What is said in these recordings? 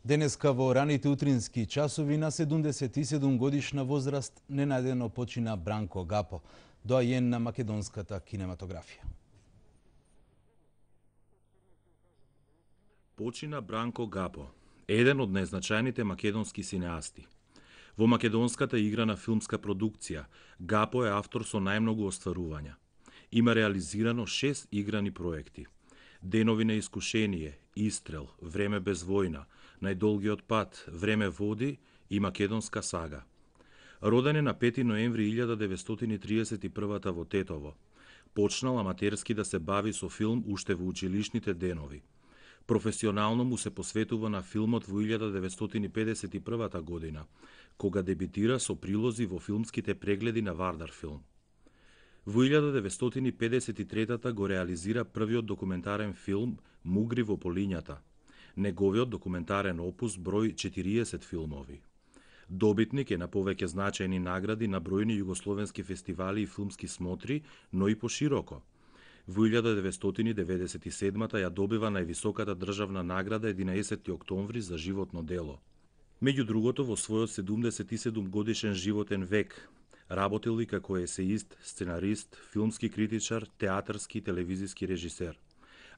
Денеска во раните утрински часови на 77 годишна возраст ненадено почина Бранко Гапо, доајен на македонската кинематографија. Почина Бранко Гапо, еден од најзначајните македонски синеасти. Во македонската играна филмска продукција, Гапо е автор со најмногу остварувања. Има реализирано 6 играни проекти. Денови на искушение, Истрел, Време без војна, Најдолгиот пат, Време води и Македонска сага. Роден е на 5 ноември 1931 во Тетово. Почнал аматерски да се бави со филм уште во училишните денови. Професионално му се посветува на филмот во 1951 година, кога дебитира со прилози во филмските прегледи на Вардар филм. Во 1953 го реализира првиот документарен филм Мугри во полињата, неговиот документарен опус број 40 филмови. Добитник е на повеќе значајни награди на бројни југословенски фестивали и филмски смотри, но и пошироко. Во 1997 ја добива највисоката државна награда 11 октомври за животно дело. Меѓу другото, во својот 77 годишен животен век, работил и како есеист, сценарист, филмски критичар, театарски и телевизиски режисер,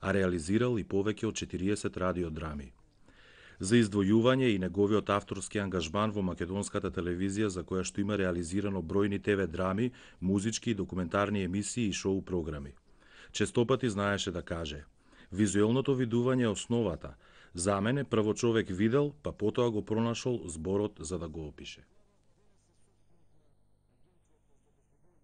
а реализирал и повеќе од 40 радиодрами. За издвојување и неговиот авторски ангажман во македонската телевизија, за која што има реализирано бројни ТВ драми, музички и документарни емисии и шоу програми. Честопати знаеше да каже: визуелното видување е основата. За мене прво човек видел, па потоа го пронашол зборот за да го опише.